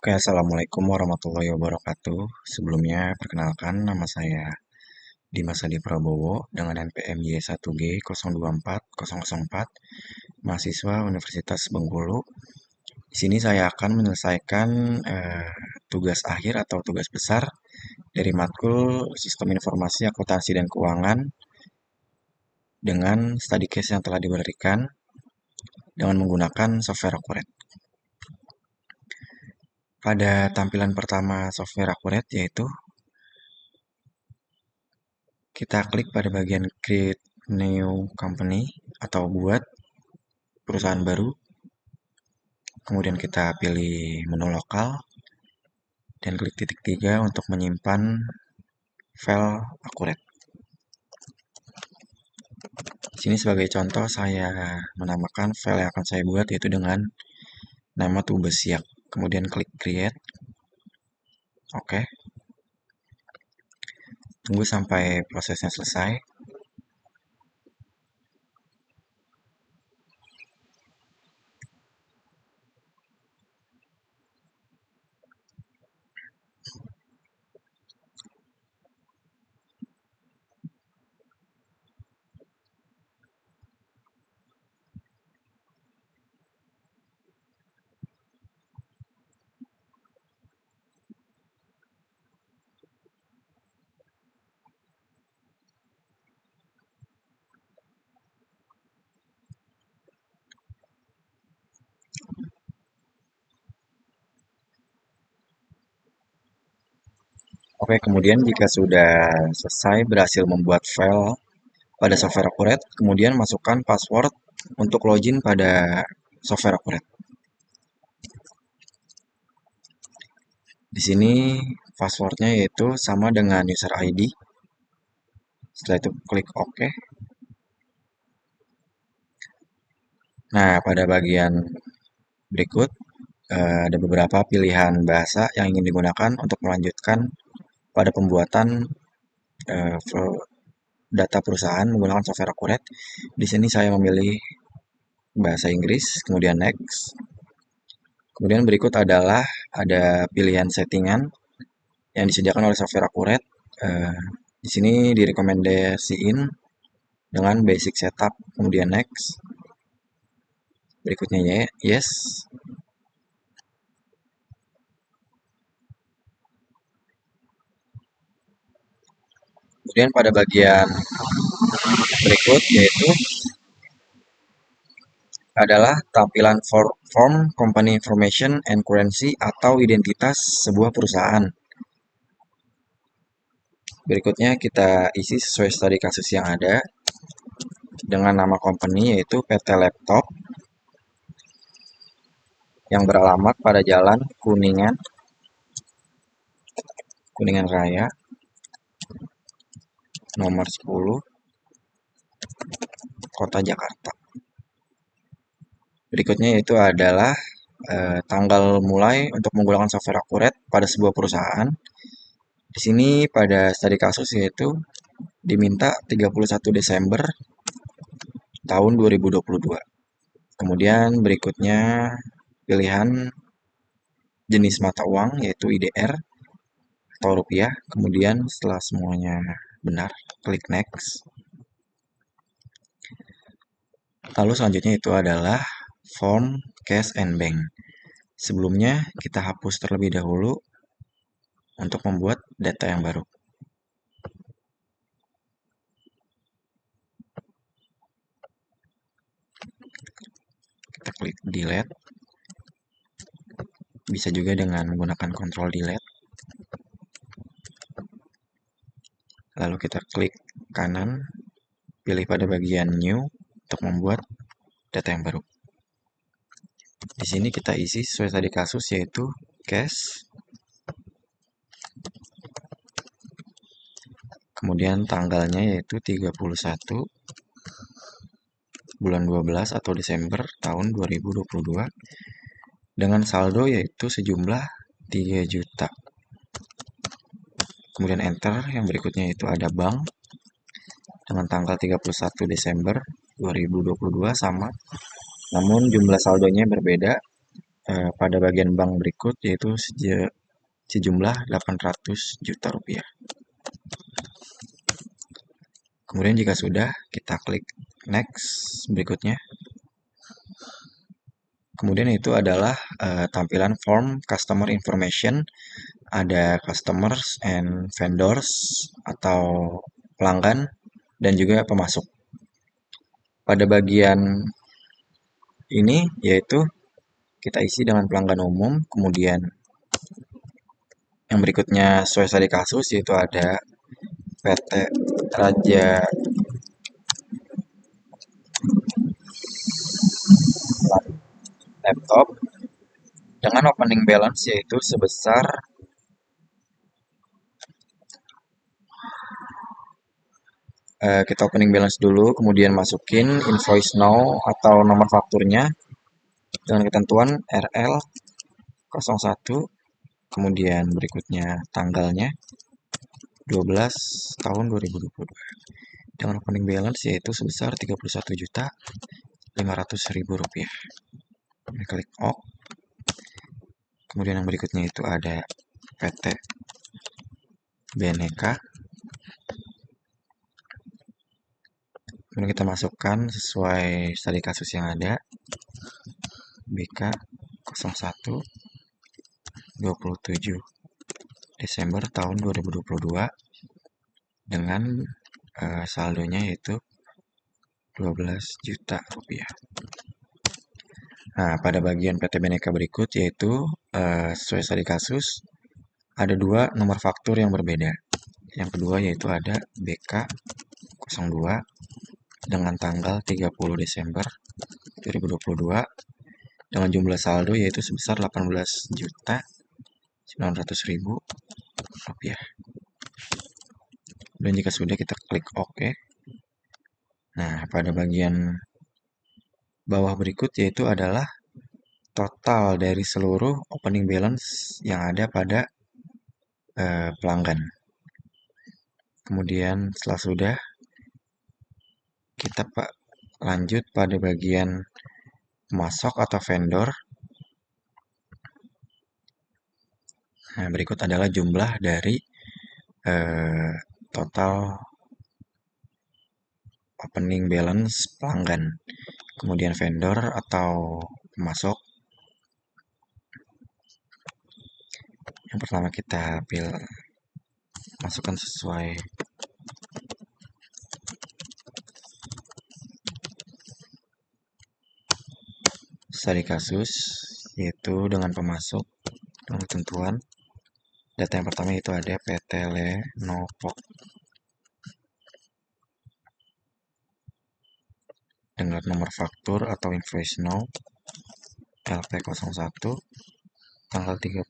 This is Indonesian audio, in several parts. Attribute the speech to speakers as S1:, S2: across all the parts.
S1: Oke, Assalamualaikum warahmatullahi wabarakatuh. Sebelumnya, perkenalkan nama saya Dimas Adi Prabowo dengan NPM Y1G024 mahasiswa Universitas Bengkulu. Di sini saya akan menyelesaikan tugas akhir atau tugas besar dari matkul Sistem Informasi Akuntansi dan Keuangan dengan study case yang telah diberikan dengan menggunakan software Accurate. Pada tampilan pertama software Accurate yaitu kita klik pada bagian Create New Company atau buat perusahaan baru. Kemudian kita pilih menu lokal dan klik titik 3 untuk menyimpan file Accurate. Di sini sebagai contoh saya menamakan file yang akan saya buat yaitu dengan nama Tubesiak. Kemudian klik Create. Oke. Tunggu sampai prosesnya selesai. Oke, kemudian jika sudah selesai berhasil membuat file pada software Accurate, kemudian masukkan password untuk login pada software Accurate. Di sini passwordnya yaitu sama dengan user ID. Setelah itu klik OK. Nah, pada bagian berikut ada beberapa pilihan bahasa yang ingin digunakan untuk melanjutkan pada pembuatan data perusahaan menggunakan software Accurate. Di sini saya memilih bahasa Inggris, kemudian next. Kemudian berikut adalah ada pilihan settingan yang disediakan oleh software Accurate. Di sini direkomendasiin dengan basic setup, kemudian next. Berikutnya yes. Kemudian pada bagian berikut yaitu adalah tampilan form company information and currency atau identitas sebuah perusahaan. Berikutnya kita isi sesuai studi kasus yang ada dengan nama company yaitu PT Laptop yang beralamat pada Jalan Kuningan Raya nomor 10 Kota Jakarta. Berikutnya yaitu adalah tanggal mulai untuk menggunakan software Accurate pada sebuah perusahaan. Di sini pada studi kasus yaitu diminta 31 Desember tahun 2022. Kemudian berikutnya pilihan jenis mata uang yaitu IDR atau rupiah. Kemudian setelah semuanya benar, klik next. Lalu selanjutnya itu adalah form cash and bank. Sebelumnya kita hapus terlebih dahulu untuk membuat data yang baru. Kita klik delete. Bisa juga dengan menggunakan control delete. Lalu kita klik kanan, pilih pada bagian new untuk membuat data yang baru. Di sini kita isi sesuai tadi kasus yaitu cash. Kemudian tanggalnya yaitu 31 bulan 12 atau Desember tahun 2022 dengan saldo yaitu sejumlah 3 juta. Kemudian enter, yang berikutnya itu ada bank dengan tanggal 31 Desember 2022 sama, namun jumlah saldonya berbeda. pada bagian bank berikut yaitu sejumlah 800 juta rupiah. Kemudian jika sudah, kita klik next berikutnya. Kemudian itu adalah tampilan form customer information. Ada customers and vendors atau pelanggan dan juga pemasok. Pada bagian ini yaitu kita isi dengan pelanggan umum, kemudian yang berikutnya sesuai studi kasus yaitu ada PT Raja Laptop dengan opening balance yaitu sebesar kita opening balance dulu, kemudian masukin invoice now atau nomor fakturnya dengan ketentuan RL 01, kemudian berikutnya tanggalnya 12 tahun 2022 dengan opening balance yaitu sebesar 31.500.000 rupiah. Klik OK. Kemudian yang berikutnya itu ada PT Beneka. Kemudian kita masukkan sesuai studi kasus yang ada. BK 01 27 Desember tahun 2022 dengan saldonya yaitu 12 juta rupiah. Nah, pada bagian PT Beneka berikut yaitu sesuai studi kasus ada dua nomor faktur yang berbeda. Yang kedua yaitu ada BK 02 dengan tanggal 30 Desember 2022 dengan jumlah saldo yaitu sebesar 18.900.000 rupiah. Dan jika sudah kita klik OK. Nah, pada bagian bawah berikut yaitu adalah total dari seluruh opening balance yang ada pada pelanggan. Kemudian setelah sudah kita lanjut pada bagian pemasok atau vendor. Nah, berikut adalah jumlah dari total opening balance pelanggan. Kemudian vendor atau pemasok. Yang pertama kita masukkan sesuai studi kasus yaitu dengan pemasok dengan ketentuan. Data yang pertama itu ada PT Lenovo dengan nomor faktur atau invoice now LP01 tanggal 30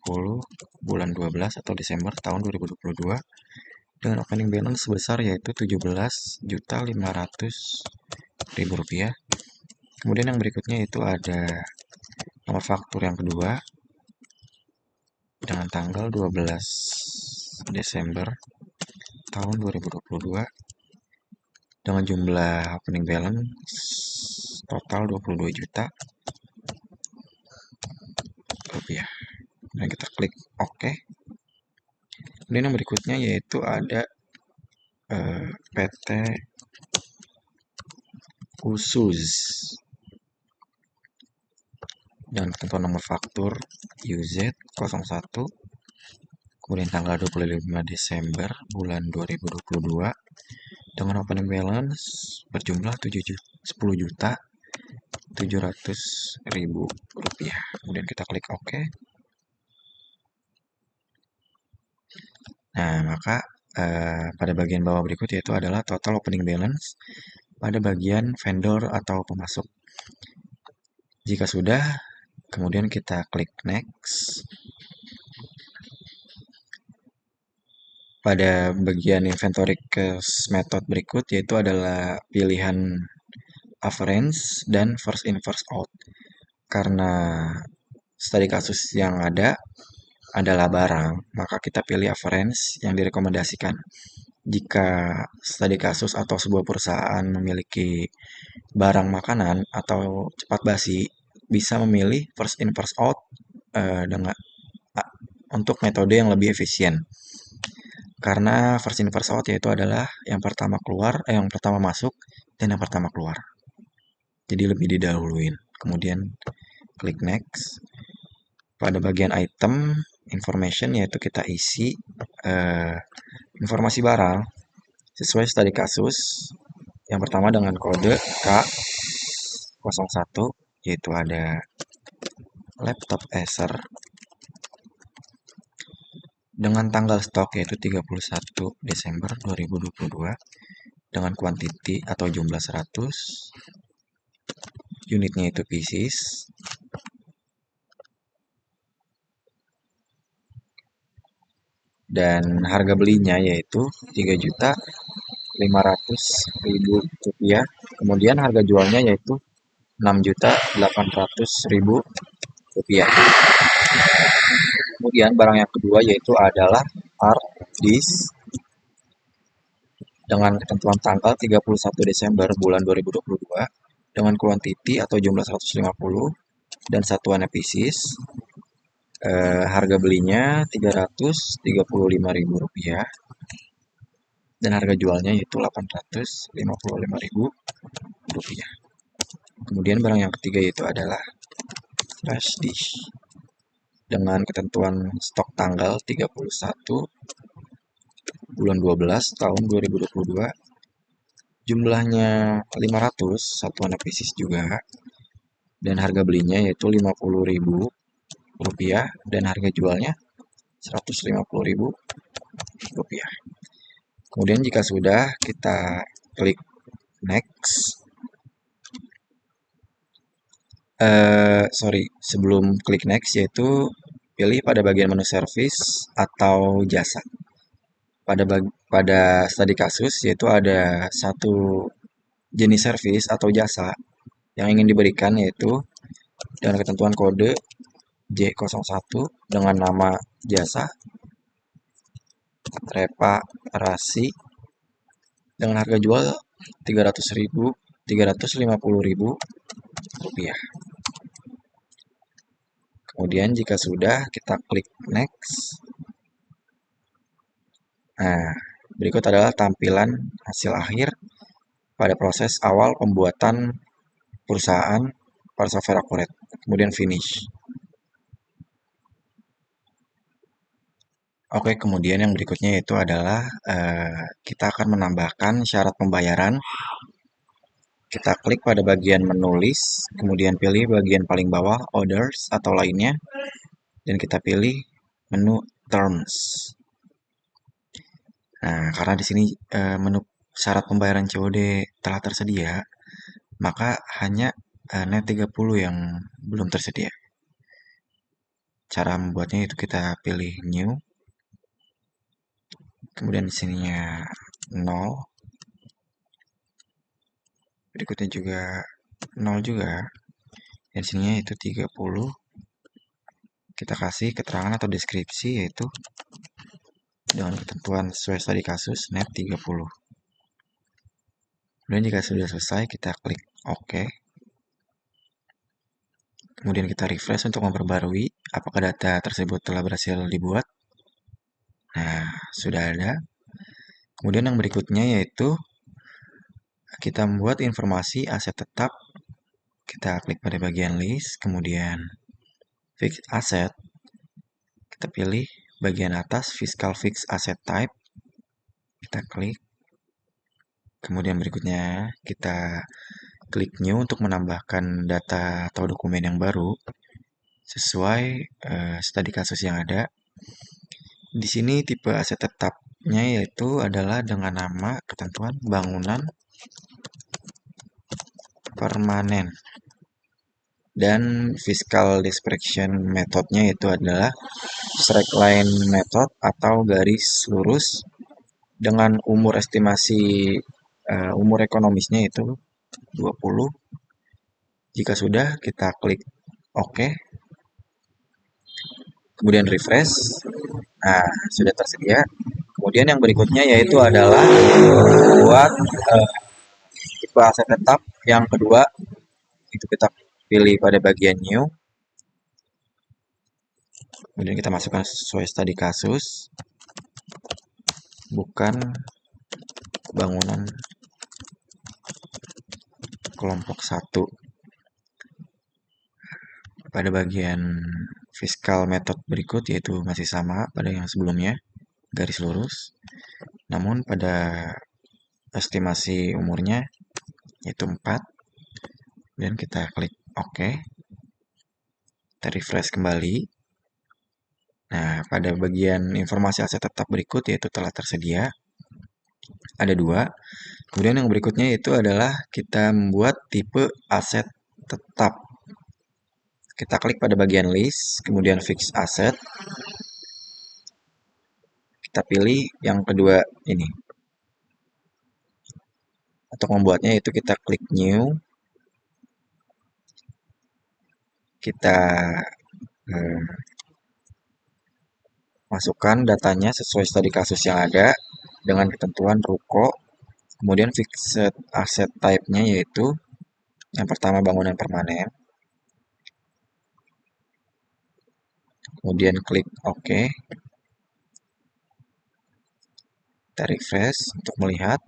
S1: bulan 12 atau Desember tahun 2022 dengan opening balance sebesar yaitu 17.500.000 rupiah. Kemudian yang berikutnya itu ada nomor faktur yang kedua dengan tanggal 12 Desember tahun 2022 dengan jumlah opening balance total 22 juta rupiah. Dan kita klik OK. Kemudian yang berikutnya yaitu ada PT Usus dan ketentuan nomor faktur UZ01, kemudian tanggal 25 Desember bulan 2022 dengan opening balance berjumlah 10.700.000 rupiah. Kemudian kita klik OK. Nah, maka pada bagian bawah berikut yaitu adalah total opening balance pada bagian vendor atau pemasok. Jika sudah, kemudian kita klik next. Pada bagian inventory cash method berikut yaitu adalah pilihan average dan first in first out. Karena studi kasus yang ada adalah barang, maka kita pilih average yang direkomendasikan. Jika studi kasus atau sebuah perusahaan memiliki barang makanan atau cepat basi, bisa memilih first in first out dengan untuk metode yang lebih efisien. Karena first in first out yaitu adalah yang pertama keluar, yang pertama masuk dan yang pertama keluar. Jadi lebih didahuluin. Kemudian klik next. Pada bagian item information yaitu kita isi informasi barang sesuai studi kasus. Yang pertama dengan kode K01 yaitu ada laptop Acer dengan tanggal stok yaitu 31 Desember 2022 dengan kuantiti atau jumlah 100, unitnya itu pieces, dan harga belinya yaitu 3.500.000 rupiah. Kemudian harga jualnya yaitu 6.800.000 rupiah. Kemudian barang yang kedua yaitu adalah hard disk dengan ketentuan tanggal 31 Desember bulan 2022 dengan kuantiti atau jumlah 150 dan satuannya pieces. Harga belinya Rp335.000 dan harga jualnya yaitu Rp855.000. Kemudian barang yang ketiga yaitu adalah flash disk dengan ketentuan stok tanggal 31 bulan 12 tahun 2022, jumlahnya 500, satuan pieces juga, dan harga belinya yaitu Rp50.000 dan harga jualnya Rp150.000. Kemudian jika sudah, kita klik next. Sebelum klik next yaitu pilih pada bagian menu service atau jasa. Pada studi kasus yaitu ada satu jenis service atau jasa yang ingin diberikan yaitu dengan ketentuan kode J01 dengan nama jasa reparasi dengan harga jual Rp350.000. Kemudian jika sudah, kita klik next. Nah, berikut adalah tampilan hasil akhir pada proses awal pembuatan perusahaan pada software Accurate. Kemudian finish. Oke, kemudian yang berikutnya itu adalah kita akan menambahkan syarat pembayaran. Kita klik pada bagian menulis, kemudian pilih bagian paling bawah orders atau lainnya, dan kita pilih menu terms. Nah, karena di sini menu syarat pembayaran COD telah tersedia, maka hanya net 30 yang belum tersedia. Cara membuatnya itu kita pilih new. Kemudian di sininya 0. Berikutnya juga 0 juga. Dan sininya itu 30. Kita kasih keterangan atau deskripsi yaitu dengan ketentuan sesuai studi kasus net 30. Kemudian jika sudah selesai kita klik OK. Kemudian kita refresh untuk memperbarui apakah data tersebut telah berhasil dibuat. Nah, sudah ada. Kemudian yang berikutnya yaitu kita membuat informasi aset tetap. Kita klik pada bagian list, kemudian fixed asset. Kita pilih bagian atas fiscal fixed asset type. Kita klik. Kemudian berikutnya kita klik new untuk menambahkan data atau dokumen yang baru sesuai studi kasus yang ada. Di sini tipe aset tetapnya yaitu adalah dengan nama ketentuan bangunan permanen. Dan fiscal description metodenya itu adalah straight line method atau garis lurus dengan umur estimasi umur ekonomisnya itu 20. Jika sudah, kita klik OK. Kemudian refresh. Nah, sudah tersedia. Kemudian yang berikutnya yaitu adalah buat tipe aset tetap yang kedua. Itu kita pilih pada bagian new, kemudian kita masukkan sesuai studi kasus, bukan bangunan kelompok 1. Pada bagian fiskal method berikut yaitu masih sama pada yang sebelumnya, garis lurus. Namun pada estimasi umurnya yaitu 4. Dan kita klik OK. Kita refresh kembali. Nah, pada bagian informasi aset tetap berikut yaitu telah tersedia. Ada 2. Kemudian yang berikutnya itu adalah kita membuat tipe aset tetap. Kita klik pada bagian list, kemudian fix asset. Kita pilih yang kedua ini. Untuk membuatnya itu kita klik new. Kita masukkan datanya sesuai studi kasus yang ada dengan ketentuan ruko. Kemudian fixed asset type-nya yaitu yang pertama bangunan permanen. Kemudian klik OK. Kita refresh untuk melihat.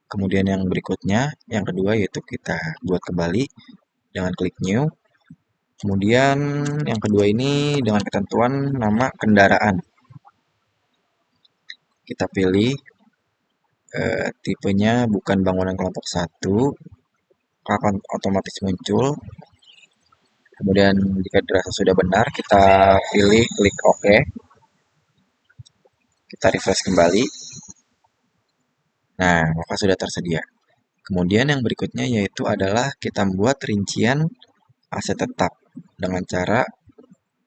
S1: Kemudian yang berikutnya, yang kedua yaitu kita buat kembali dengan klik new. Kemudian yang kedua ini dengan ketentuan nama kendaraan. Kita pilih tipenya bukan bangunan kelompok 1, akan otomatis muncul. Kemudian jika dirasa sudah benar, kita pilih klik OK. Kita refresh kembali. Nah, maka sudah tersedia. Kemudian yang berikutnya yaitu adalah kita membuat rincian aset tetap dengan cara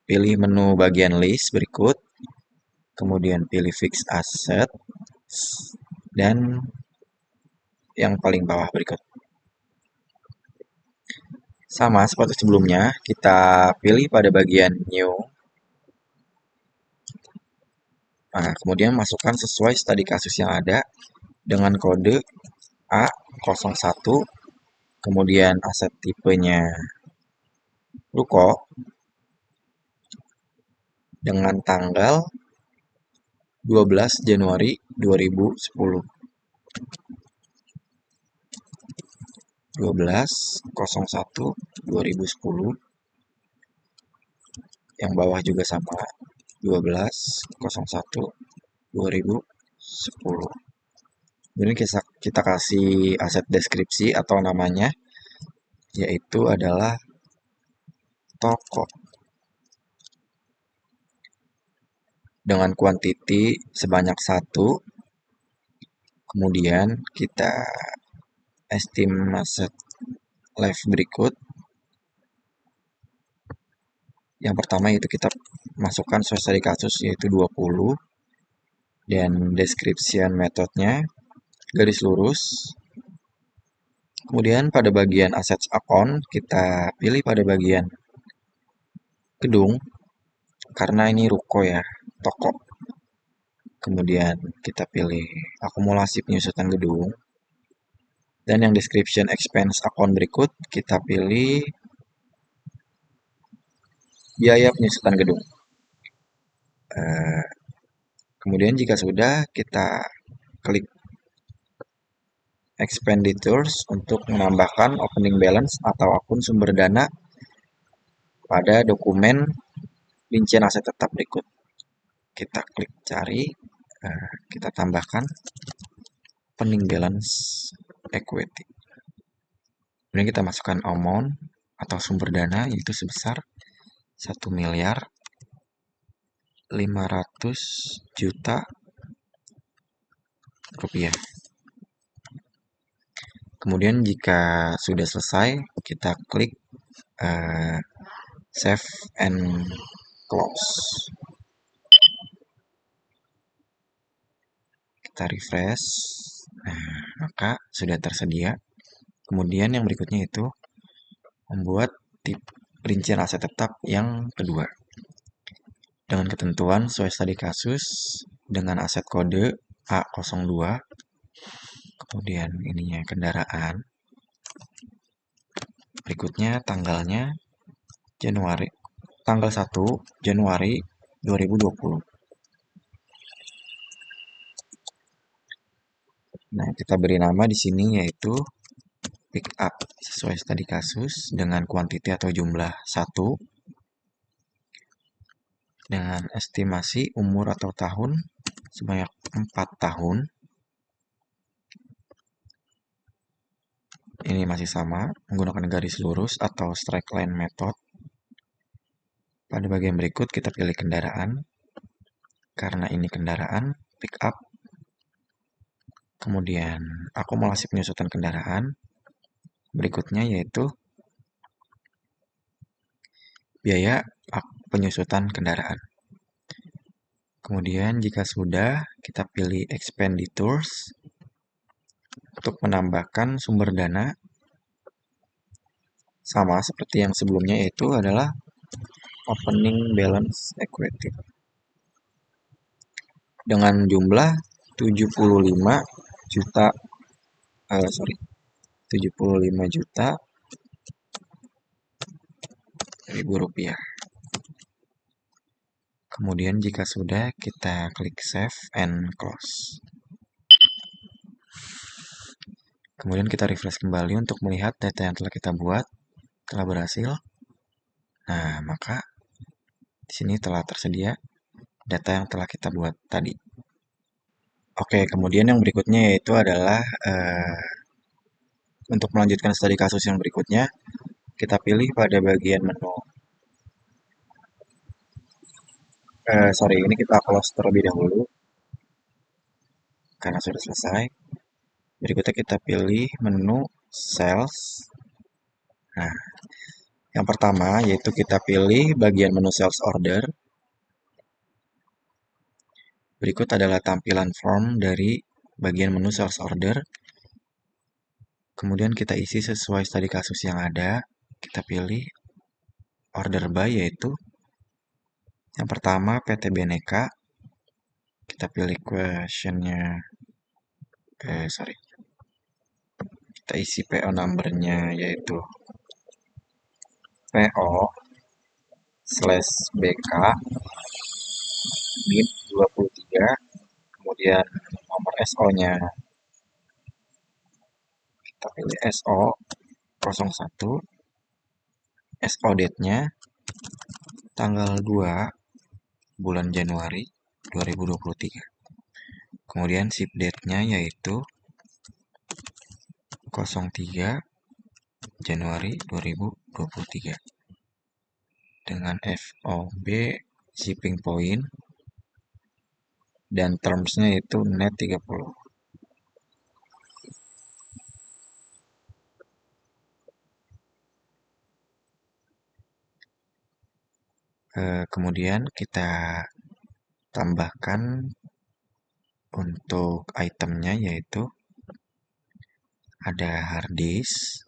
S1: pilih menu bagian list berikut, kemudian pilih fix asset, dan yang paling bawah berikut. Sama seperti sebelumnya, kita pilih pada bagian new. Nah, kemudian masukkan sesuai studi kasus yang ada dengan kode A01, kemudian aset tipenya ruko, dengan tanggal 12 Januari 2010. 12.01.2010. Yang bawah juga sama, 12.01.2010. Kemudian kita kasih aset deskripsi atau namanya, yaitu adalah toko. Dengan kuantiti sebanyak 1. Kemudian kita estimasi live berikut. Yang pertama itu kita masukkan source dari kasus yaitu 20. Dan description metodenya garis lurus. Kemudian pada bagian assets account kita pilih pada bagian gedung karena ini ruko ya, toko. Kemudian kita pilih akumulasi penyusutan gedung. Dan yang description expense account berikut kita pilih biaya penyusutan gedung. Kemudian jika sudah, kita klik expenditures untuk menambahkan opening balance atau akun sumber dana pada dokumen rincian aset tetap berikut. Kita klik cari, kita tambahkan opening balance equity. Kemudian kita masukkan amount atau sumber dana yaitu sebesar 1.500.000.000 rupiah. Kemudian jika sudah selesai, kita klik save and close. Kita refresh. Nah, maka sudah tersedia. Kemudian yang berikutnya itu membuat rincian aset tetap yang kedua. Dengan ketentuan sesuai studi kasus dengan aset kode A02. Kemudian ininya kendaraan. Berikutnya tanggalnya Januari, tanggal 1 Januari 2020. Nah, kita beri nama di sini yaitu pick up sesuai studi kasus dengan kuantiti atau jumlah 1 dengan estimasi umur atau tahun sebanyak 4 tahun. Ini masih sama, menggunakan garis lurus atau straight line method. Pada bagian berikut kita pilih kendaraan. Karena ini kendaraan, pick up. Kemudian akumulasi penyusutan kendaraan. Berikutnya yaitu biaya penyusutan kendaraan. Kemudian jika sudah, kita pilih expenditures untuk menambahkan sumber dana sama seperti yang sebelumnya, yaitu adalah opening balance equity dengan jumlah 75 juta 75 juta ribu rupiah. Kemudian jika sudah, kita klik save and close. Kemudian kita refresh kembali untuk melihat data yang telah kita buat telah berhasil. Nah, maka di sini telah tersedia data yang telah kita buat tadi. Oke, kemudian yang berikutnya yaitu adalah untuk melanjutkan studi kasus yang berikutnya, kita pilih pada bagian menu. Ini kita close terlebih dahulu karena sudah selesai. Berikutnya kita pilih menu sales. Nah, yang pertama yaitu kita pilih bagian menu sales order. Berikut adalah tampilan form dari bagian menu sales order. Kemudian kita isi sesuai studi kasus yang ada. Kita pilih order by, yaitu yang pertama PT Beneka. Kita pilih questionnya. Kita isi PO numbernya yaitu PO/BK NIP 23. Kemudian nomor SO-nya kita pilih SO 01. SO date-nya tanggal 2 bulan Januari 2023. Kemudian ship date-nya yaitu 03 Januari 2023 dengan FOB shipping point dan terms-nya itu net 30. Kemudian kita tambahkan untuk itemnya yaitu ada hard disk,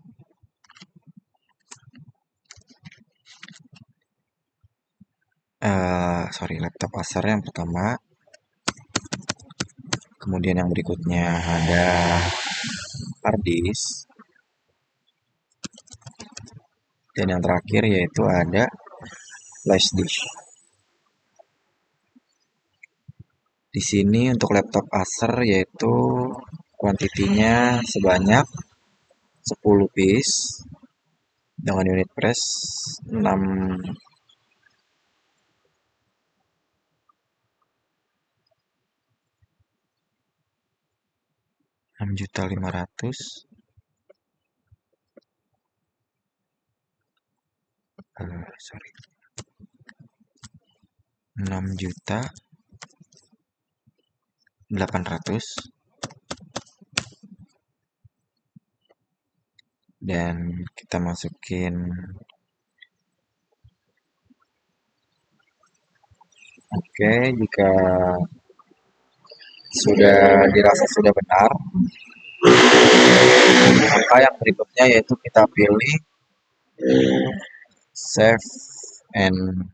S1: laptop Acer yang pertama. Kemudian yang berikutnya ada hard disk. Dan yang terakhir yaitu ada flash disk. Di sini untuk laptop Acer yaitu kuantitinya sebanyak 10 piece dengan unit press 6.500.000. 6.800.000 dan kita masukin jika sudah dirasa sudah benar, maka yang berikutnya yaitu kita pilih save and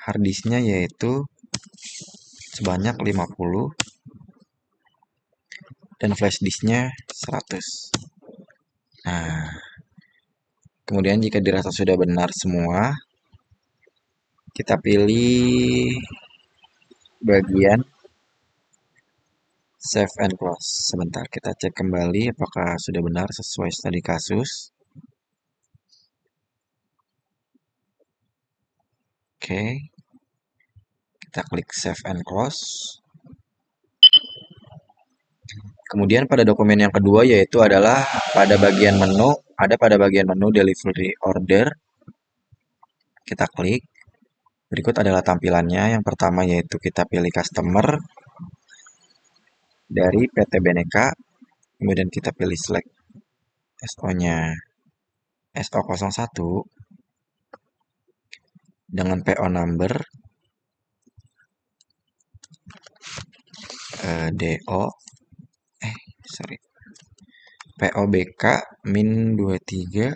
S1: hard disknya yaitu sebanyak 50 dan flash disknya 100. Nah, kemudian jika dirasa sudah benar semua, kita pilih bagian save and close. Sebentar, kita cek kembali apakah sudah benar sesuai studi kasus. Oke, kita klik save and close. Kemudian pada dokumen yang kedua yaitu adalah pada bagian menu, ada pada bagian menu delivery order. Kita klik. Berikut adalah tampilannya. Yang pertama yaitu kita pilih customer dari PT Beneka. Kemudian kita pilih select SO-nya SO01 dengan PO number DO sorry POBK -23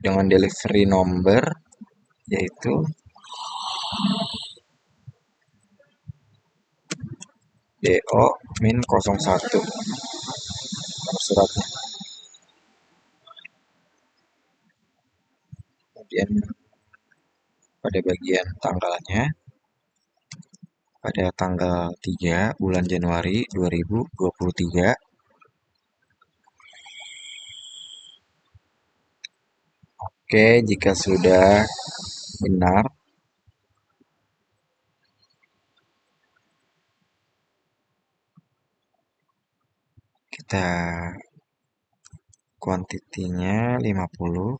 S1: dengan delivery number yaitu DO-01 nomor suratnya. Kemudian pada bagian tanggalnya pada tanggal 3 bulan Januari 2023. Oke, jika sudah benar, kita kuantitinya 50,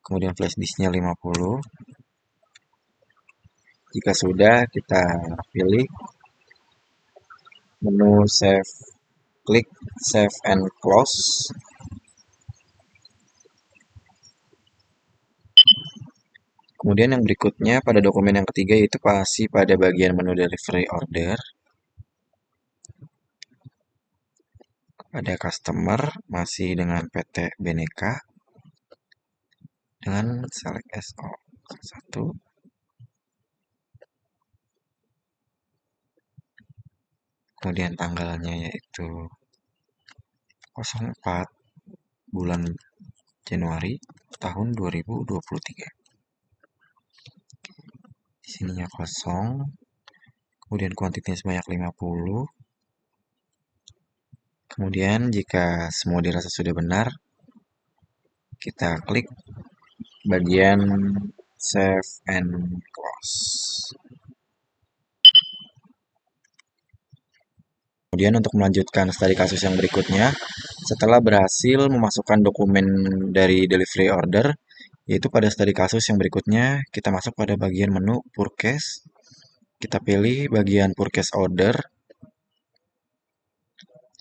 S1: kemudian flash disknya 50. Jika sudah, kita pilih menu save, klik save and close. Kemudian yang berikutnya pada dokumen yang ketiga yaitu masih pada bagian menu delivery order. Pada customer masih dengan PT Beneka dengan select SO1. Kemudian tanggalnya yaitu 04 bulan Januari tahun 2023. Di sininya kosong. Kemudian kuantitinya sebanyak 50. Kemudian jika semua dirasa sudah benar, kita klik bagian save and close. Kemudian untuk melanjutkan studi kasus yang berikutnya, setelah berhasil memasukkan dokumen dari delivery order, yaitu pada studi kasus yang berikutnya, kita masuk pada bagian menu purchase. Kita pilih bagian purchase order.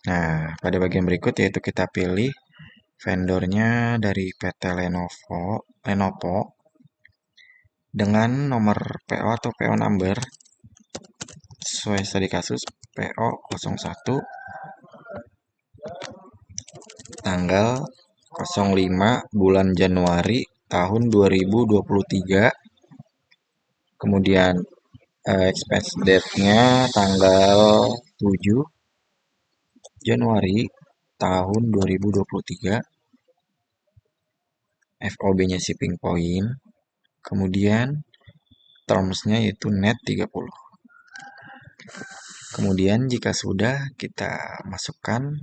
S1: Nah, pada bagian berikut yaitu kita pilih vendornya dari PT Lenovo dengan nomor PO atau PO number sesuai studi kasus PO01 tanggal 05 bulan Januari tahun 2023. Kemudian expense date-nya tanggal 7 Januari tahun 2023. FOB-nya shipping point. Kemudian terms-nya yaitu net 30. Kemudian jika sudah, kita masukkan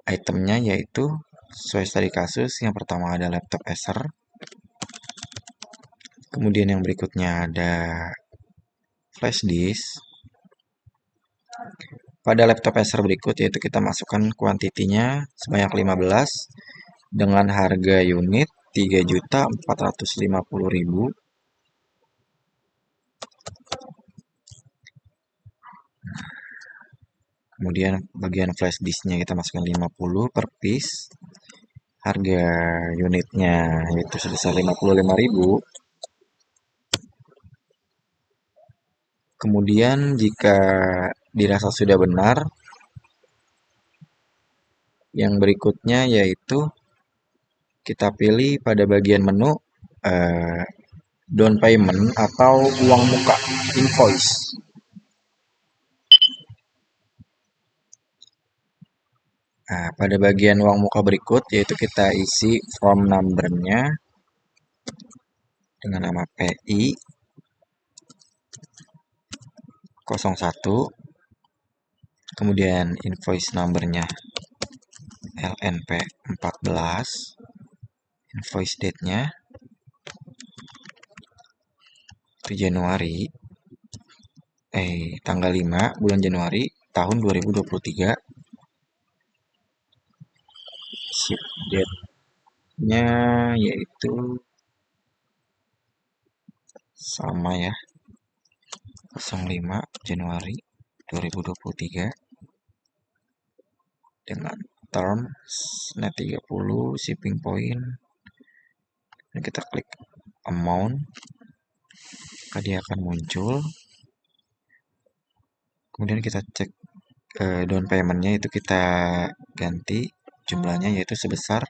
S1: itemnya yaitu sesuai studi kasus. Yang pertama ada laptop Acer. Kemudian yang berikutnya ada flash disk. Pada laptop Acer berikut yaitu kita masukkan kuantitinya sebanyak 15 dengan harga unit 3.450.000. Kemudian bagian flash disknya kita masukkan 50 per piece. Harga unitnya yaitu sebesar 55.000. Kemudian jika dirasa sudah benar, yang berikutnya yaitu kita pilih pada bagian menu down payment atau uang muka invoice. Nah, pada bagian uang muka berikut yaitu kita isi form number-nya dengan nama PI 01, kemudian invoice number-nya LNP 14, invoice date-nya itu Januari, tanggal 5 bulan Januari tahun 2023, ship date-nya yaitu sama ya, 05 Januari 2023 dengan terms net 30, shipping point, dan kita klik amount, maka dia akan muncul. Kemudian kita cek down payment-nya, itu kita ganti jumlahnya yaitu sebesar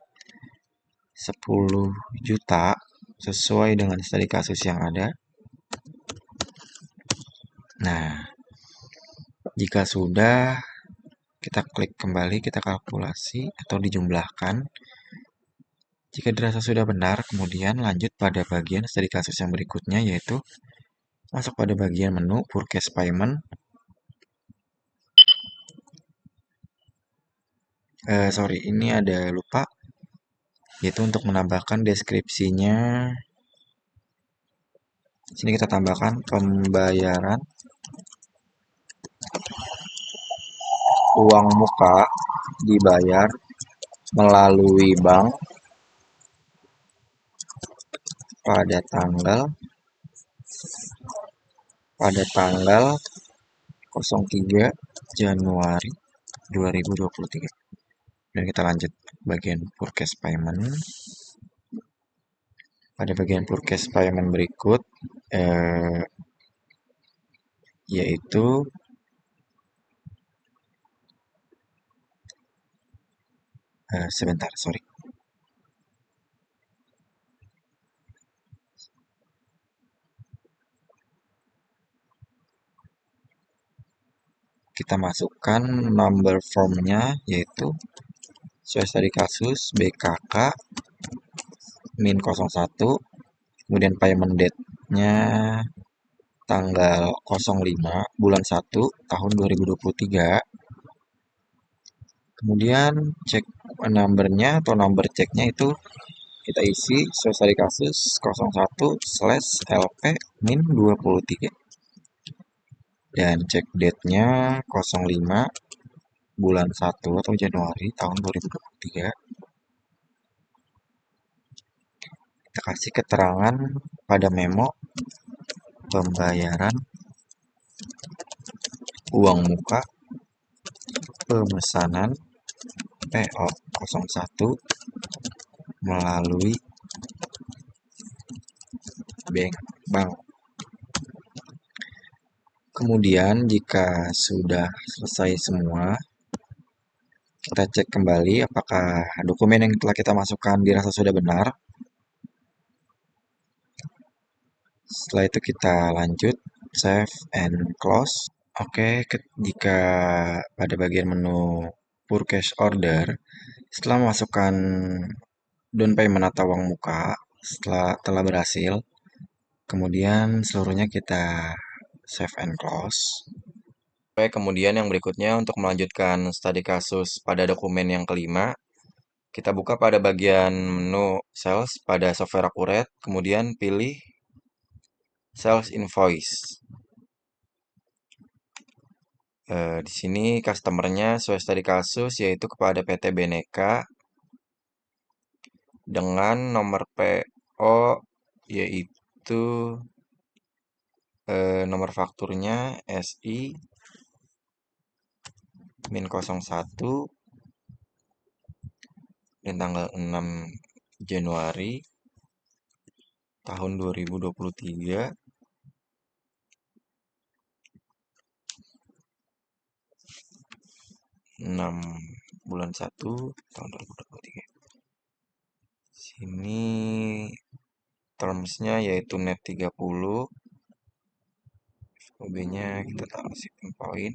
S1: 10 juta sesuai dengan studi kasus yang ada. Nah, jika sudah, kita klik kembali, kita kalkulasi atau dijumlahkan. Jika dirasa sudah benar, kemudian lanjut pada bagian studi kasus yang berikutnya, yaitu masuk pada bagian menu Purchase Payment. Ini ada lupa, yaitu untuk menambahkan deskripsinya. Sini kita tambahkan pembayaran uang muka dibayar melalui bank pada tanggal 03 Januari 2023. Dan kita lanjut bagian purchase payment. Pada bagian purchase payment berikut yaitu kita masukkan number formnya yaitu sesuai studi kasus BKK min 01, kemudian payment date-nya tanggal 05 bulan 1 tahun 2023. Kemudian cek numbernya atau number ceknya itu kita isi sesuai studi kasus 01/LP min 23. Dan cek date-nya 05 bulan 1 atau Januari tahun 2023. Kita kasih keterangan pada memo pembayaran uang muka pemesanan PO 01 melalui bank. Kemudian jika sudah selesai semua, kita cek kembali apakah dokumen yang telah kita masukkan dirasa sudah benar. Setelah itu kita lanjut save and close. Oke, jika pada bagian menu purchase order, setelah memasukkan down payment atau uang muka, telah berhasil, kemudian seluruhnya kita save and close. Oke, kemudian yang berikutnya untuk melanjutkan studi kasus pada dokumen yang kelima, kita buka pada bagian menu sales pada software Accurate, kemudian pilih sales invoice. Di sini customernya sesuai studi kasus yaitu kepada PT Beneka dengan nomor PO yaitu nomor fakturnya SI min 01 dan tanggal 6 Januari tahun 2023. 6 bulan 1 tahun 2023. Sini termsnya yaitu net 30, FOB-nya kita taruh shipping point.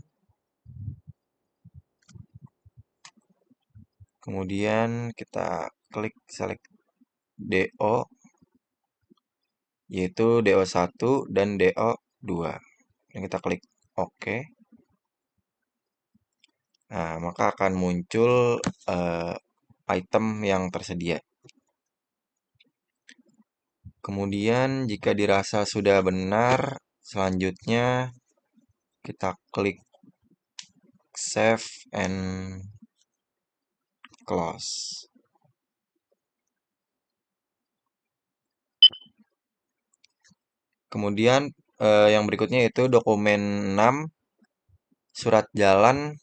S1: Kemudian kita klik select DO, yaitu DO1 dan DO2. Dan kita klik OK. Nah, maka akan muncul item yang tersedia. Kemudian jika dirasa sudah benar, selanjutnya kita klik save and close. Kemudian yang berikutnya itu dokumen 6, surat jalan.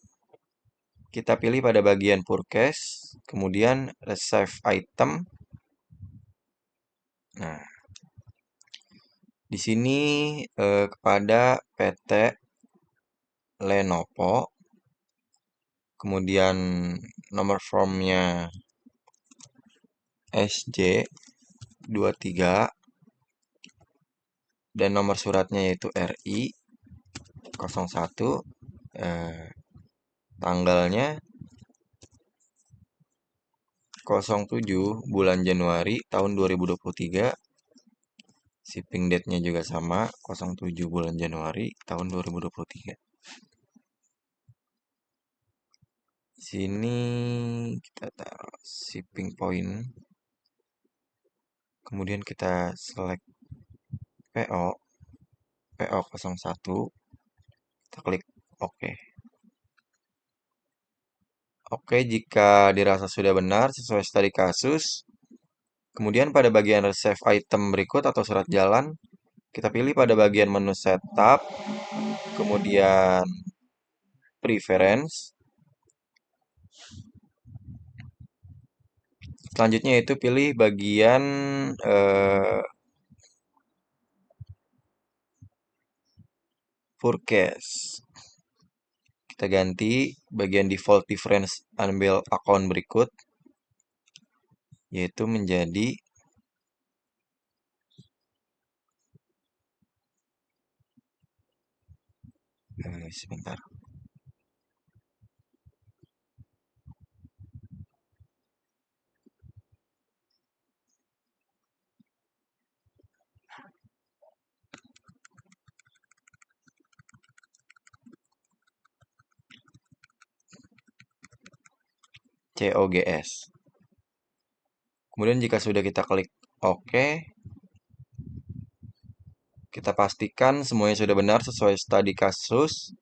S1: Kita pilih pada bagian purchase, kemudian receive item. Nah, di sini kepada PT Lenovo, kemudian nomor formnya SJ23 dan nomor suratnya yaitu RI01, tanggalnya 07 bulan Januari tahun 2023. Shipping date-nya juga sama, 07 bulan Januari tahun 2023. Sini kita taruh shipping point. Kemudian kita select PO, PO01. Kita klik OK. Oke, jika dirasa sudah benar sesuai studi kasus, kemudian pada bagian receive item berikut atau surat jalan, kita pilih pada bagian menu setup, kemudian preference. Selanjutnya itu pilih bagian forecast. Kita ganti bagian default difference ambil account berikut, yaitu menjadi sebentar. COGS. Kemudian jika sudah kita klik OK, kita pastikan semuanya sudah benar sesuai studi kasus.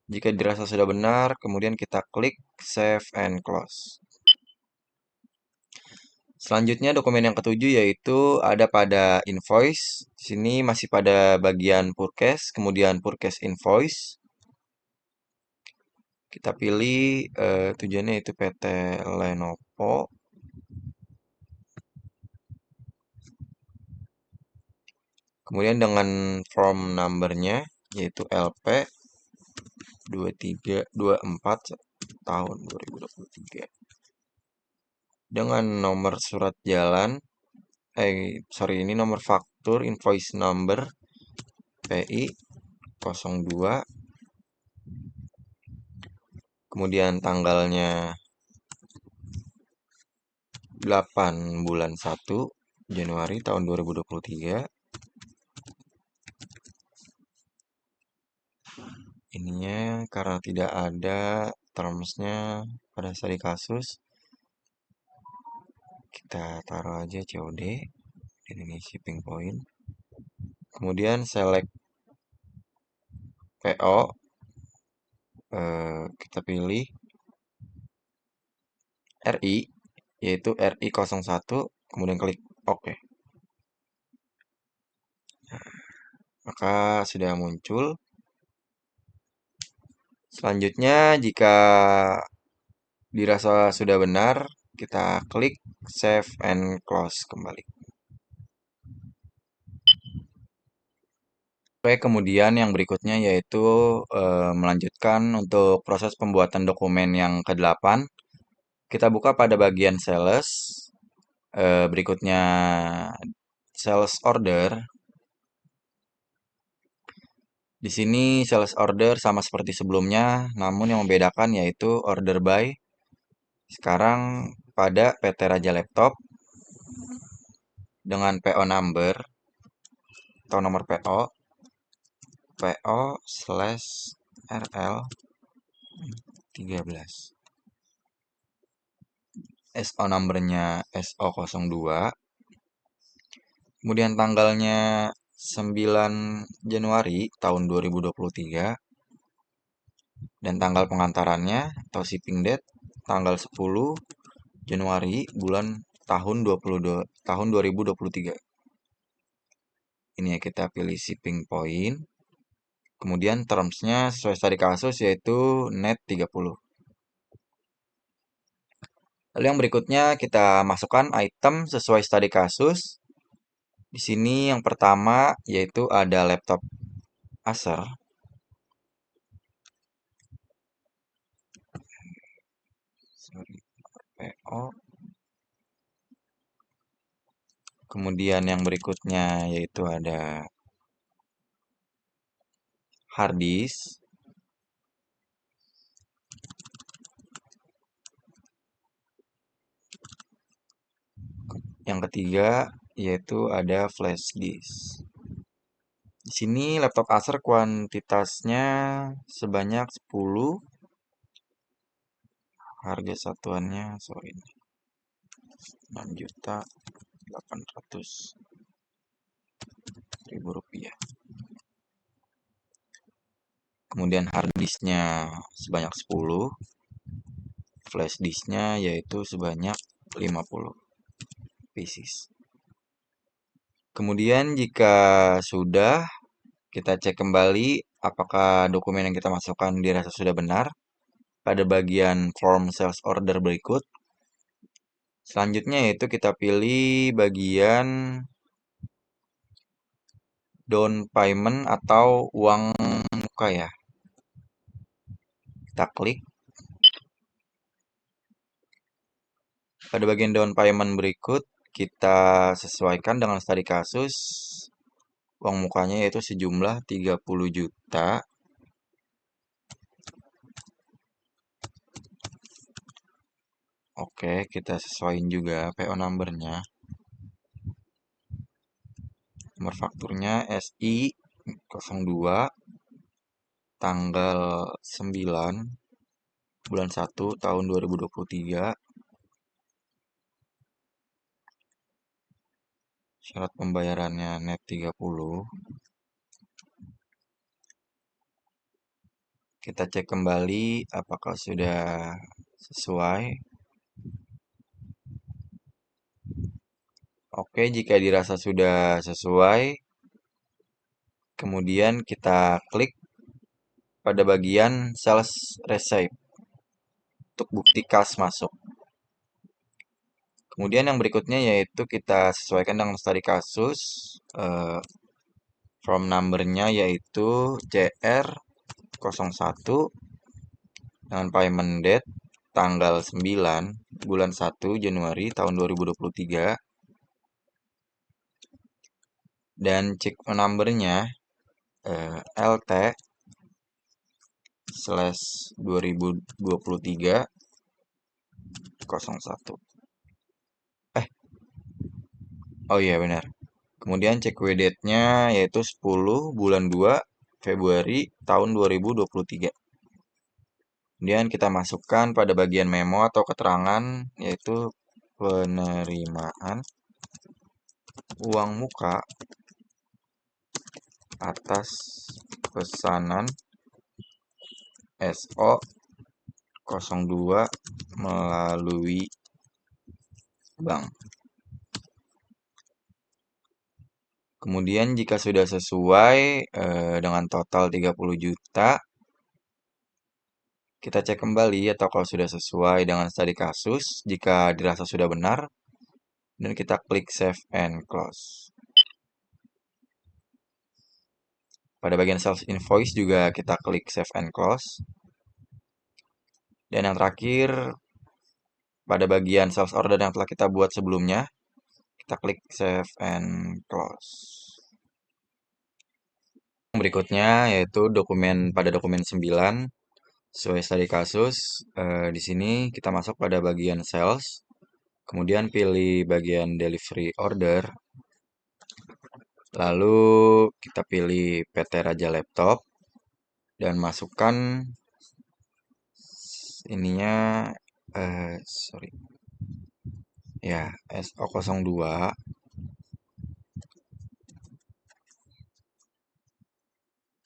S1: Jika dirasa sudah benar, kemudian kita klik save and close. Selanjutnya dokumen yang ketujuh yaitu ada pada invoice. Di sini masih pada bagian purchase, kemudian purchase invoice. Kita pilih tujuannya itu PT Lenovo. Kemudian dengan form numbernya yaitu LP 2324 tahun 2023. Dengan nomor surat jalan, ini nomor faktur invoice number PI 02. Kemudian tanggalnya 8 bulan 1 Januari tahun 2023. Ininya karena tidak ada termsnya pada studi kasus, kita taruh aja COD dan ini shipping point. Kemudian select PO, kita pilih RI, yaitu RI01, kemudian klik OK. Maka sudah muncul. Selanjutnya, jika dirasa sudah benar, kita klik save and close kembali. Oke, kemudian yang berikutnya yaitu melanjutkan untuk proses pembuatan dokumen yang ke-8. Kita buka pada bagian sales. Berikutnya sales order. Di sini sales order sama seperti sebelumnya, namun yang membedakan yaitu order by Sekarang pada PT Raja Laptop dengan PO number atau nomor PO slash RL 13. SO numbernya SO02. Kemudian tanggalnya 9 Januari tahun 2023 dan tanggal pengantarannya atau shipping date tanggal 10 Januari tahun 2023. Ini ya kita pilih shipping point. Kemudian termsnya sesuai studi kasus yaitu net 30. Lalu yang berikutnya kita masukkan item sesuai studi kasus. Di sini yang pertama yaitu ada laptop Acer. PO. Kemudian yang berikutnya yaitu ada hard disk. Yang ketiga yaitu ada flash disk. Di sini laptop Acer kuantitasnya sebanyak 10. Harga satuannya sorry 6.800.000 rupiah. Kemudian hard disknya sebanyak 10. Flash disknya yaitu sebanyak 50 pieces. Kemudian jika sudah, kita cek kembali apakah dokumen yang kita masukkan dirasa sudah benar pada bagian form sales order berikut. Selanjutnya yaitu kita pilih bagian down payment atau uang muka ya. Kita klik. Pada bagian down payment berikut, kita sesuaikan dengan studi kasus. Uang mukanya yaitu sejumlah 30 juta. Oke, kita sesuaiin juga PO numbernya. Nomor fakturnya SI 02 tanggal 9 bulan 1 tahun 2023. Syarat pembayarannya net 30. Kita cek kembali apakah sudah sesuai. Oke, jika dirasa sudah sesuai, kemudian kita klik pada bagian sales receipt untuk bukti kas masuk. Kemudian yang berikutnya yaitu kita sesuaikan dengan studi kasus. From numbernya yaitu CR01 dengan payment date tanggal 9 bulan 1 Januari tahun 2023 dan check numbernya LT slash 2023 01. Oh iya benar. Kemudian cek date-nya yaitu 10 bulan 2 Februari tahun 2023. Kemudian kita masukkan pada bagian memo atau keterangan yaitu penerimaan uang muka atas pesanan SO02 melalui bank. Kemudian jika sudah sesuai dengan total 30 juta, kita cek kembali atau kalau sudah sesuai dengan studi kasus, jika dirasa sudah benar, dan kita klik save and close. Pada bagian sales invoice juga kita klik save and close. Dan yang terakhir, pada bagian sales order yang telah kita buat sebelumnya, kita klik save and close. Yang berikutnya yaitu pada dokumen 9 Sesuai studi kasus, di sini kita masuk pada bagian sales, kemudian pilih bagian delivery order, lalu kita pilih PT Raja Laptop dan masukkan ininya, sorry, ya SO02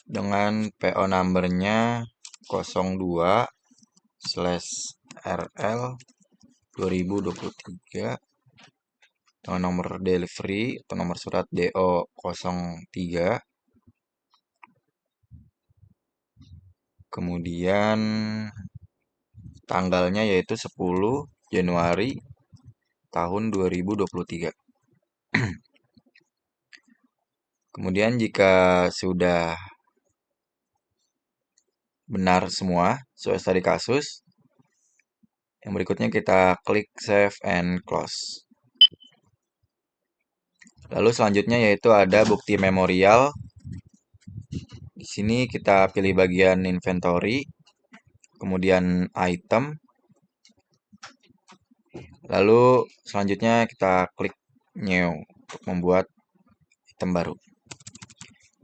S1: dengan PO numbernya 02/RL 2023 dengan nomor delivery atau nomor surat DO03, kemudian tanggalnya yaitu 10 Januari tahun 2023. Kemudian jika sudah benar semua sesuai studi kasus, yang berikutnya kita klik save and close. Lalu selanjutnya yaitu ada bukti memorial. Di sini kita pilih bagian inventory, kemudian item, lalu selanjutnya kita klik new untuk membuat item baru.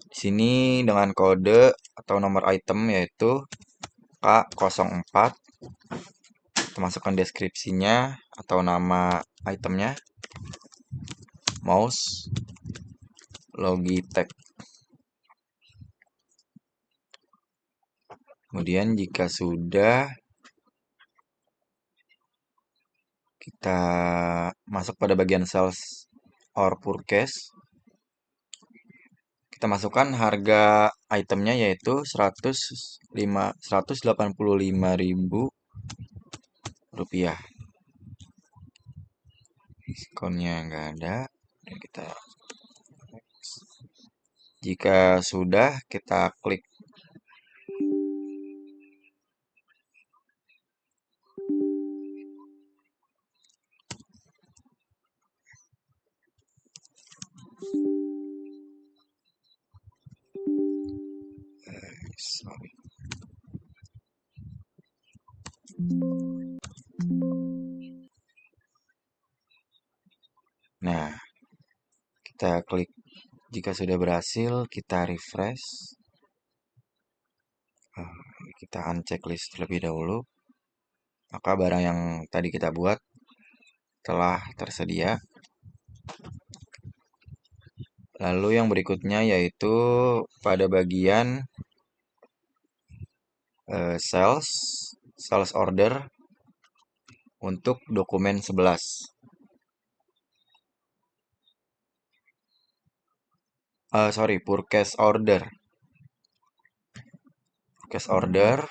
S1: Di sini dengan kode atau nomor item yaitu K04, kita masukkan deskripsinya atau nama itemnya, mouse Logitech. Kemudian jika sudah, kita masuk pada bagian sales or purchase. Kita masukkan harga itemnya yaitu 185.000 rupiah. Diskonnya nggak ada. Dan kita, jika sudah, kita klik sorry. Nah, kita klik. Jika sudah berhasil, kita refresh. Kita uncheck list terlebih dahulu. Maka barang yang tadi kita buat telah tersedia. Lalu yang berikutnya yaitu pada bagian sales order untuk dokumen 11. Purchase order. Purchase order,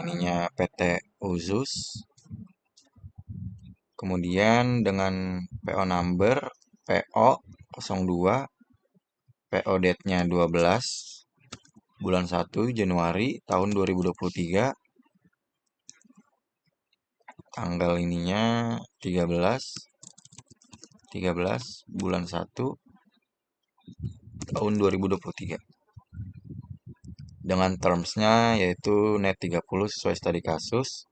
S1: ininya PT Uzus. Kemudian dengan PO number PO 02, PO date-nya 12 bulan 1 Januari tahun 2023. Tanggal ininya 13 bulan 1 tahun 2023. Dengan terms-nya yaitu net 30 sesuai studi kasus.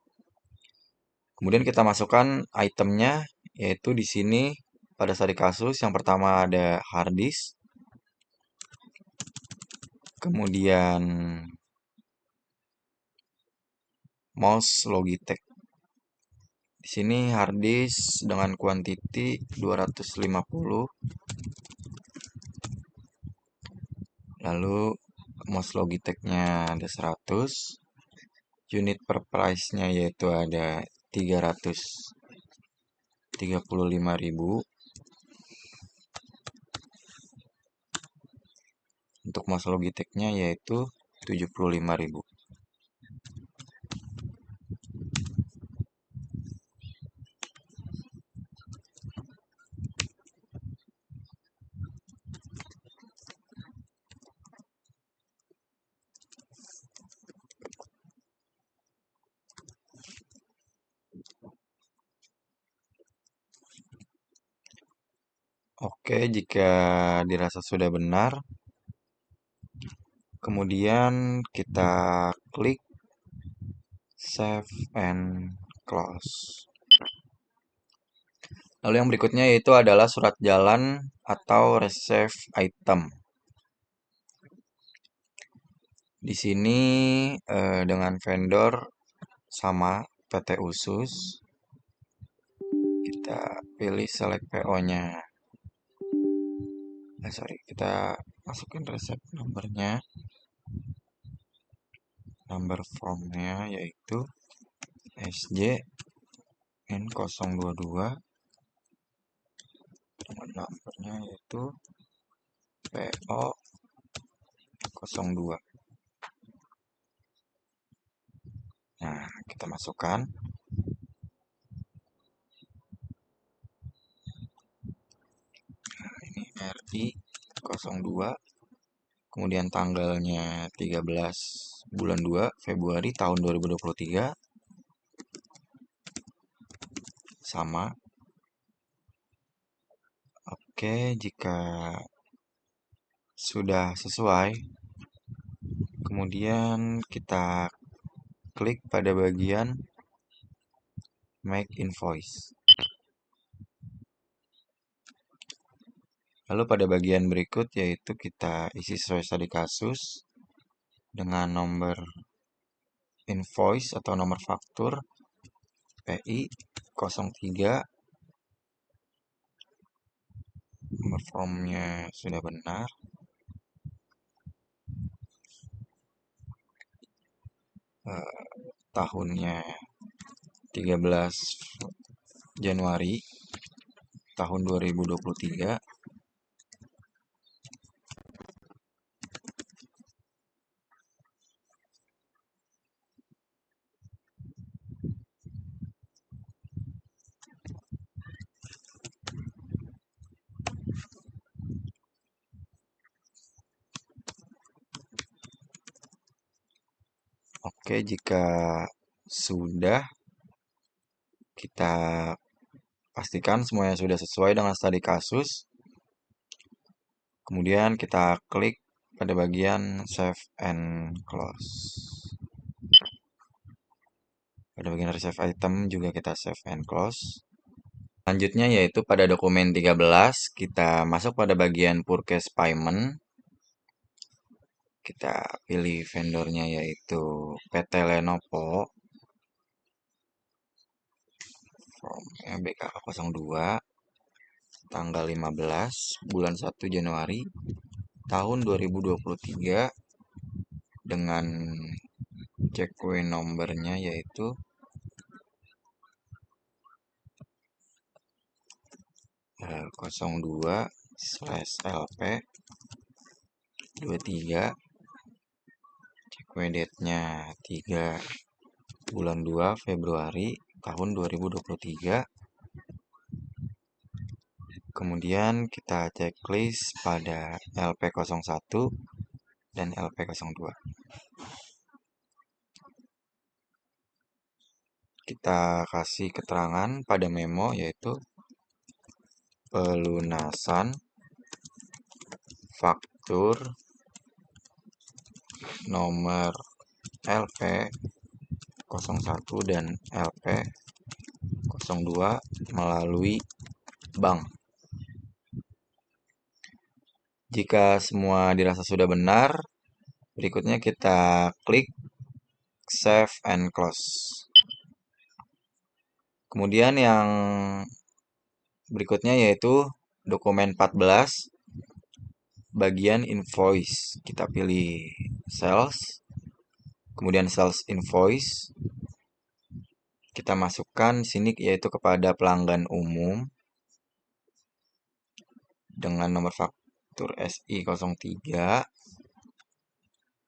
S1: Kemudian kita masukkan itemnya yaitu di sini pada studi kasus yang pertama ada hard disk, kemudian mouse Logitech. Di sini hard disk dengan kuantiti 250. Lalu mouse Logitech-nya ada 100. Unit per price-nya yaitu ada 335.000. Untuk mouse Logitech-nya yaitu 75.000. Oke, jika dirasa sudah benar, kemudian kita klik save and close. Lalu yang berikutnya yaitu adalah surat jalan atau receive item. Di sini dengan vendor sama PT Usus, kita pilih select PO-nya. Kita masukin resep nomornya, number formnya yaitu SJ N022, dengan nomornya yaitu PO02. Nah, kita masukkan. Nah, ini RI02. Kemudian tanggalnya 13 bulan 2 Februari tahun 2023. Sama. Oke, jika sudah sesuai, kemudian kita klik pada bagian Make Invoice. Lalu pada bagian berikut yaitu kita isi sesuai studi kasus dengan nomor invoice atau nomor faktur PI 03. Nomor formnya sudah benar. Tahunnya 13 Januari tahun 2023. Oke, jika sudah, kita pastikan semuanya sudah sesuai dengan studi kasus. Kemudian kita klik pada bagian Save and Close. Pada bagian Receive Item juga kita Save and Close. Selanjutnya yaitu pada dokumen 13, kita masuk pada bagian Purchase Payment. Kita pilih vendornya yaitu PT Lenovo. Formnya BKK02. Tanggal 15 bulan 1 Januari tahun 2023 dengan checkpoint nomornya yaitu L02/LP23. Checkpoint date-nya 3 bulan 2 Februari tahun 2023. Kemudian kita checklist pada LP01 dan LP02. Kita kasih keterangan pada memo yaitu pelunasan faktur nomor LP01 dan LP02 melalui bank. Jika semua dirasa sudah benar, berikutnya kita klik Save and Close. Kemudian yang berikutnya yaitu dokumen 14, bagian invoice. Kita pilih sales, kemudian sales invoice. Kita masukkan sini yaitu kepada pelanggan umum dengan nomor faktur SI03,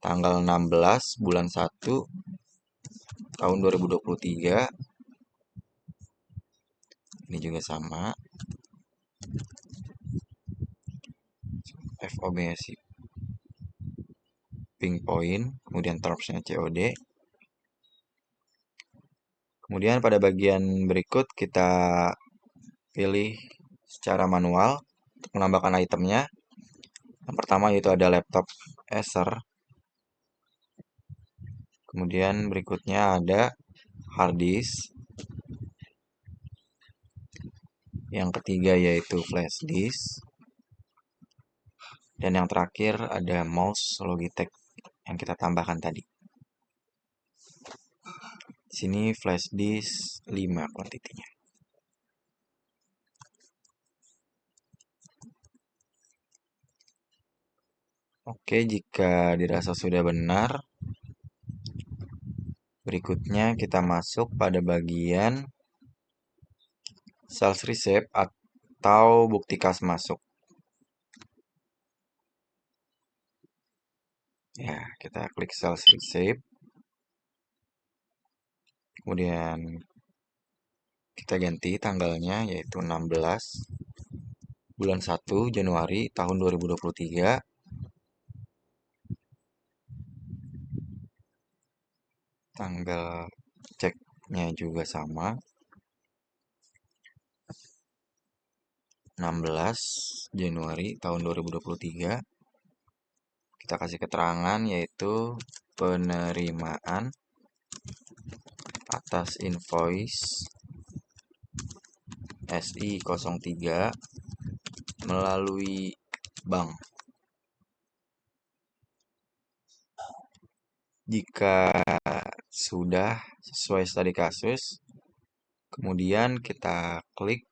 S1: tanggal 16 bulan 1 tahun 2023. Ini juga sama. FOB shipping point, kemudian termsnya COD. Kemudian pada bagian berikut kita pilih secara manual untuk menambahkan itemnya. Yang pertama yaitu ada laptop Acer. Kemudian berikutnya ada hard disk, yang ketiga yaitu flash disk, dan yang terakhir ada mouse Logitech yang kita tambahkan tadi. Sini flash disk 5 kuantitinya. Oke, jika dirasa sudah benar, berikutnya kita masuk pada bagian sales receipt atau bukti kas masuk. Ya, kita klik sales receipt. Kemudian kita ganti tanggalnya yaitu 16 bulan 1 Januari tahun 2023. Tanggal ceknya juga sama, 16 Januari tahun 2023. Kita kasih keterangan yaitu penerimaan atas invoice SI03 melalui bank. Jika sudah sesuai studi kasus, kemudian kita klik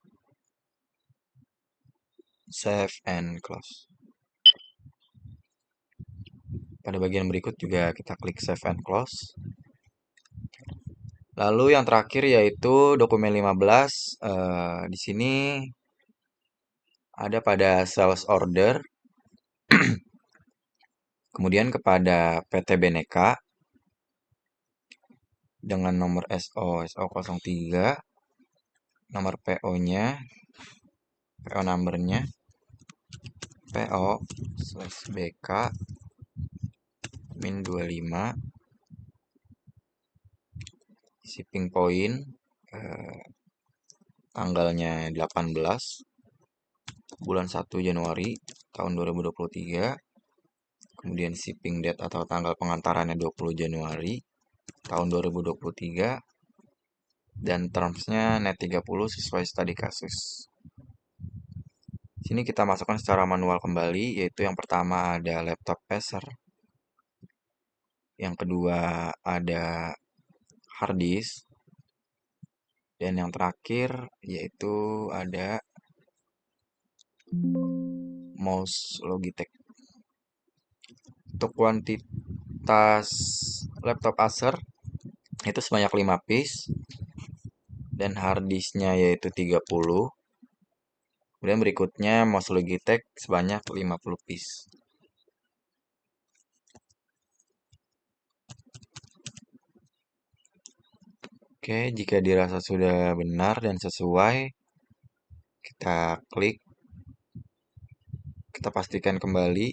S1: save and close. Pada bagian berikut juga kita klik save and close. Lalu yang terakhir yaitu dokumen 15. Di sini ada pada sales order, kemudian kepada PT Beneka dengan nomor SO03, nomor PO-nya, PO number-nya, PO/BK min 25, shipping point tanggalnya 18 bulan 1 Januari tahun 2023, kemudian shipping date atau tanggal pengantarannya 20 Januari tahun 2023, dan termsnya net 30 sesuai studi kasus. Sini kita masukkan secara manual kembali, yaitu yang pertama ada laptop Acer, yang kedua ada hard disk, dan yang terakhir yaitu ada mouse Logitech. Untuk kuantitas laptop Acer itu sebanyak 5 piece, dan hard disknya yaitu 30. Kemudian berikutnya mouse Logitech sebanyak 50 piece. Oke, jika dirasa sudah benar dan sesuai, kita klik, kita pastikan kembali.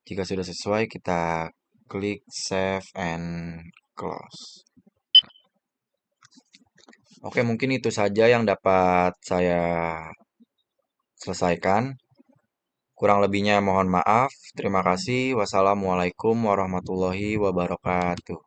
S1: Jika sudah sesuai, kita klik save and close. Oke, mungkin itu saja yang dapat saya selesaikan. Kurang lebihnya mohon maaf. Terima kasih. Wassalamualaikum warahmatullahi wabarakatuh.